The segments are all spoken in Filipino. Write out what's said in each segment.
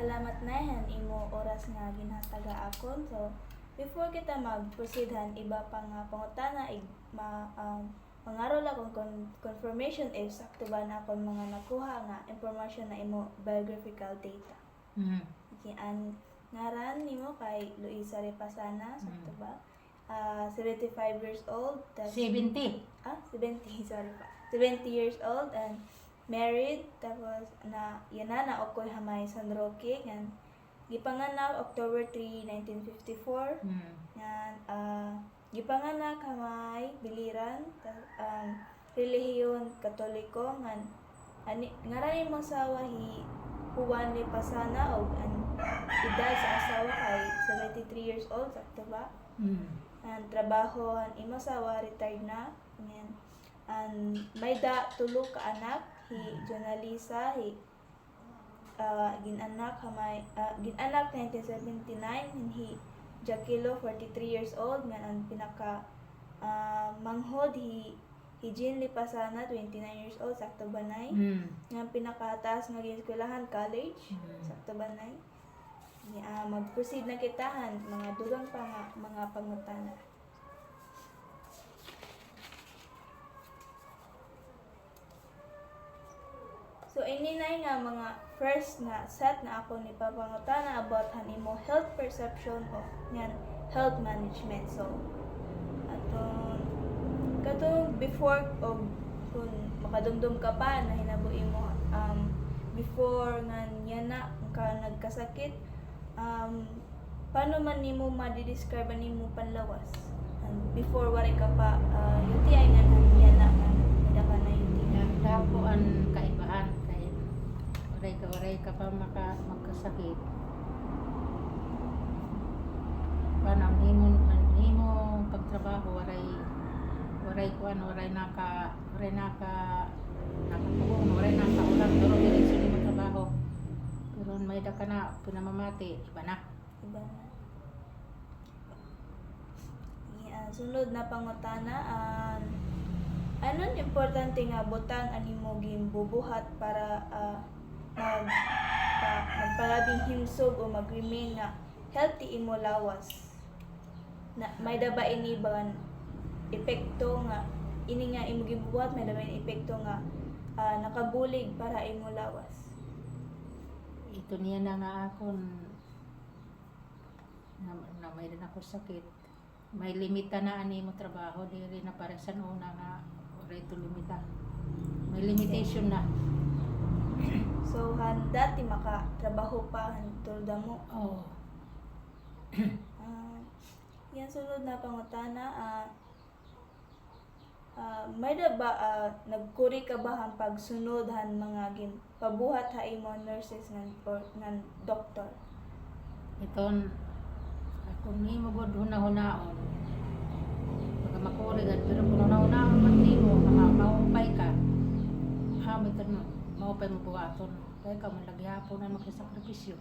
Salamat na yan, imo oras nga ginhataga akon. So, before kita mag-proceedhan, iba pa nga pangutana, mangarol akong confirmation if sakto ba na akong mga nakuha nga information na imo biographical data. Okay, ang ngaran nimo kay Luisa Repasana, sakto ba? 75 years old. 70. 70, sorry pa. 70 years old and married. Tapos, yan na okoy hamay San Roque. Yan, gipanganak October 3, 1954. Yan, gipanganak hamay Biliran. Relihiyon Katoliko. Ngaran mo asawa Juan Repasana o ang edad sa asawa kay 73 years old. Sakto ba? Ang trabaho ang imo asawa retired na. Yan. And may tulo ka anak, Jonalisa, ginanak 1979, and Jaquilo 43 years old, nga ang pinaka manghod Jean Lipasana 29 years old, sakto banay. Nga pinakataas nga eskwelahan college, sakto banay. Mag-proceed na kitahan mga dugang pa mga pangutana. So, ini na nga mga first nga set na ako ni papangutana about hanimo health perception of yan health management. So, katong before o kung makadumdum ka pa na hinabuhi mo before nga yan na ka nagkasakit, paano man nimo ma-describe nimo panlawas? And before wala ka pa UTI nga yan na ka na UTI. Dako ang kaibahan kay oray ka pa magkasakit. Paano ang nimo pagtrabaho waray nakapugong, waray nakaulang pero diretso nimo trabaho. Pero may da ka na pinamamati, iba na. Sunod na pangutana, anong importante nga butang animo gimbubuhat para magpalabing himsog o mag-remain nga healthy imo lawas? May daba ini ba epekto nga ini nga imo gimbuhat, may daba ini epekto nga nakabulig para imo lawas? Ito niya na nga akon na may rin ako sakit. May limita na ani mo trabaho diri na para sa una nga ito limita. May limitation na. So dati makatrabaho pa tulda mo. Oo. Yan sunod na pangutana, may da ba nagkuri ka ba ang pagsunod han mga pabuhat ha imo nurses ng doktor? Iton ako ni mo gud hunaon. Baka makurigan pero kung hunaon man nimo maupay ka. Maupay mo buhaton. Kaya ka man lagi hapon na magsakripisyo.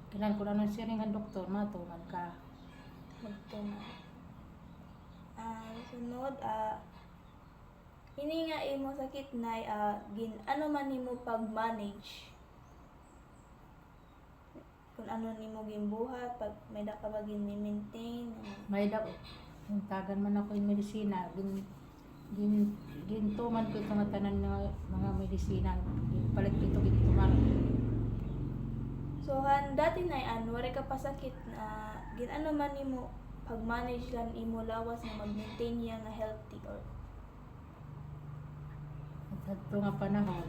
Kailan ko na nung siring ang doktor matuman ka. Magtuman. Sunod, ini nga imo sakit na ano man nimo pag-manage? Kung ano nimo gimbuhat, pag may da ka ba gin-maintain? May da tagan man ako yung medisina, gintuman ko itong tanan ng mga medisina, palit ito gintuman. So dati na wala ka pa sakit na ano man nimo pag-manage lang imo lawas na mag-maintain niya na healthy or at ito nga panahon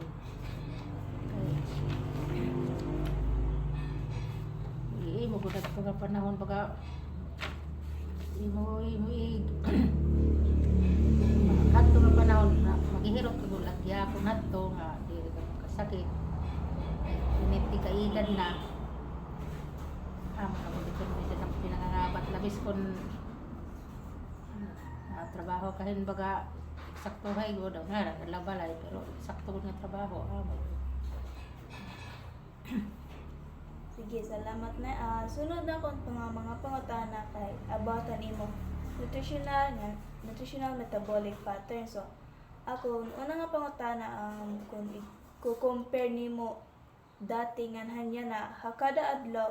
mo gud ito nga panahon baga imo kadto nga panahon na maghihirot ko at yapon adto nga dili ka makasakit initi ka edad na mga dito medyo na pinangangabat labis kon trabaho kahin baga sakto hay go daw nga labalay pero sakto nga trabaho Sige, salamat na. Sunod na kung mga pangutana kay about nimo nutritional metabolic pattern. So, ako una nga pangutana kung compare nimo dati nganhan niya na hakada adlaw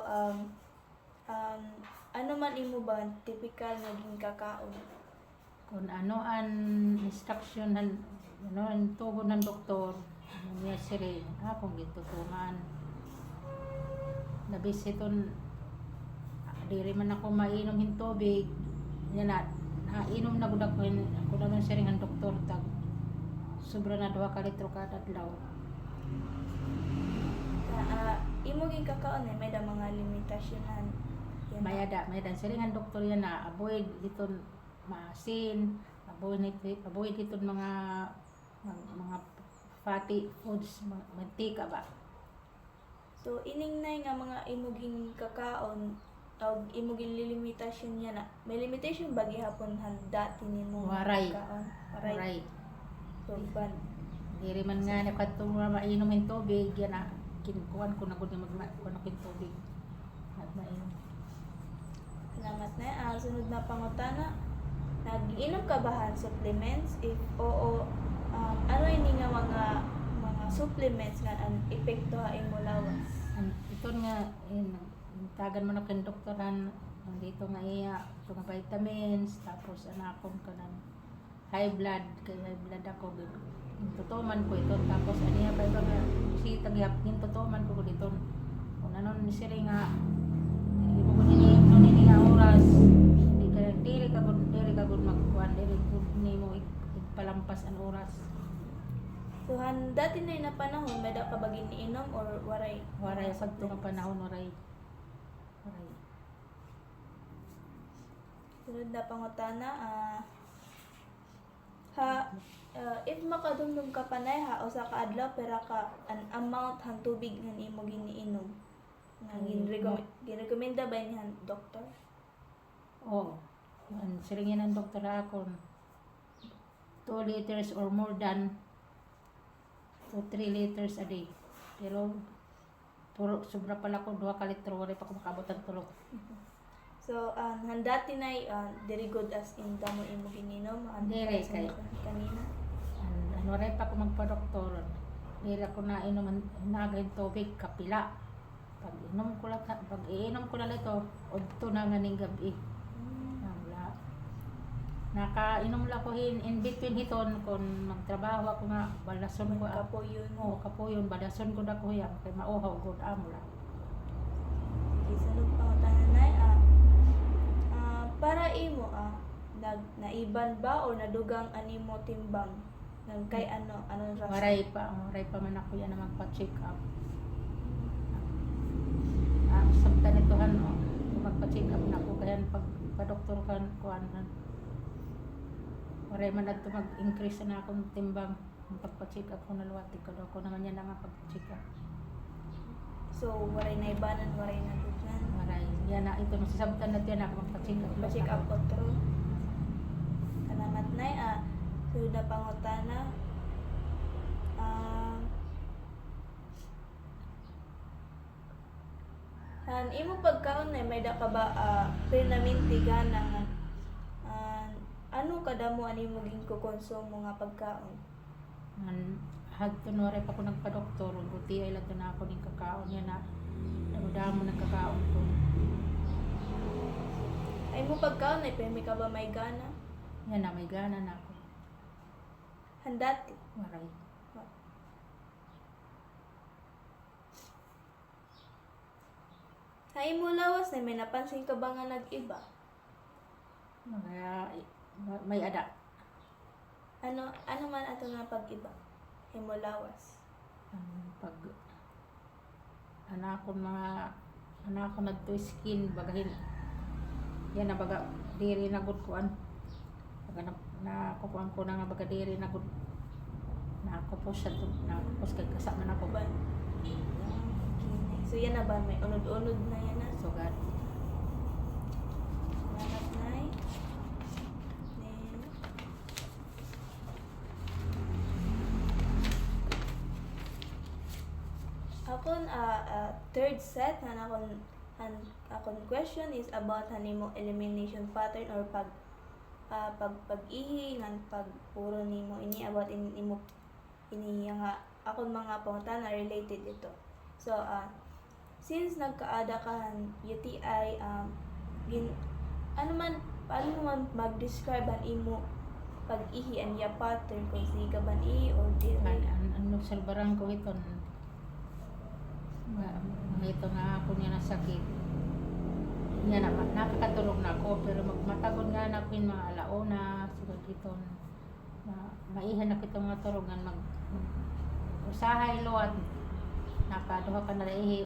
ano man imo ba typical nga kakaon? Kung ano ang instruction ng ang tugon ng doktor, ano niya sila, akong gitutungan. Labis iton, diri man ako mainom hin tubig, yan na, nainom na gud ako naman siya ang doktor, tag, sobra na 2 ka litro kada adlaw. Imo ging kakaon may da mga limitasyonan. May ada sila ang doktor yan na, avoid iton maasin, avoid iton mga fatty foods, mantika ba. So ining nay nga mga imuging kakaon o imuging limitasyon niya na may limitation ba gihapon handa tinimo Waray. kakaon? Aray, So ban. diri man nga nakadto nga mainom ng tubig yan na kinukuhan ko na gud nga magkuhan ako ng tubig at mainom. Salamat na. Sunod na pangutana. Nag-inom ka ba han supplements? If oo, ano ini nga mga supplements nga ang epekto ha imo lawas? Ito nga tagan mo na kay doktoran dito nga iya ito nga vitamins tapos anakon ka ng high blood ako tutuman ko ito tapos aniya pa ito nga sitag yapin tutuman ko dito kung ano ni sila nga ibukod nini nga oras diri ka gud magkuhan diri gud nimo igpalampas ang oras. So dati na na panahon may da ka ba giniinom or waray? Waray pag nga panahon waray. Sunod na pangutana. If makadumdum ka panay o sa kaadlaw pera ka an amount han tubig nga imo giniinom nga ginrekomenda ba ni han doktor? Oh, ang siringin ng doktor ako 2 liters or more than 2-3 liters a day. Pero puro sobra pala ko 2 ka litro wala pa ko makabot ang tulog. So dati na very good as in damo imo gininom Diri kay kanina. Ano rin pa ko magpa-doktor. Diri ako na inom nagay tubig kapila. Pag inom ko na ito, udto na nga ning gabi. Wala. Nakainom lang ko in between hiton kung magtrabaho ako nga balason ko Kapuyon. kapuyon balason ko na ko yan kay mauhaw gud amo lang. Okay, sunod pangutana nay para imo naiban ba o nadugang animo timbang kay ano rason? Waray pa man ako yan na magpa-check up. Sabta nitohan magpa-check up na ako kaya pag-doktor kan kuanan. Waray man adto mag-increase na akong timbang pagpa-check up ko na luwati ko daw ko naman yan nga pag-check up. So waray naibanan, waray nadugan. Waray yan na ito masasabtan na tiyan ako magpa-check up. Pa-check up ko true. Salamat nay. Sunod na pangutana. Imo pagkaon na may da ka ba permanente gana ano kada mo ani mo ging konsumo nga pagkaon? Hagto nore pa ko nagpa-doktor buti ay lang na ako ning kakaon yan na damo ng kakaon ko. Ay mo pagkaon ay pemi ka ba may gana? Yan na may gana na ako. Handati. Waray. Ay mo lawas na may napansin ka ba nga nag-iba? May ada. Ano man ato nga pag-iba? Ay mo lawas. Pag anak ko nagto skin bagahin. Yan na baga diri na gud kuan. Baga na kukuan ko na nga baga diri na gud. Na ako po siya na ako kay kasama na ko ba. So yan na ba may unod-unod na yan na? Sugat. Salamat nay. Akon third set na akon question is about hanimo elimination pattern or pag-ihi ngan pagpuro nimo ini about ini nga akon mga pangutana related ito. So, since nagkaada ka UTI, ano man, paano mo man mag-describe ang imo pag-ihi and ya pattern kung siga ba ihi or dili? Ano salbaran ko ito ito nga ako niya nasakit nga na nakakatulog na ako pero magmatagod nga na ako yung mga alauna siguro ito maihan na kitong mga turugan mag usahay lo at nakaduha ka na ihi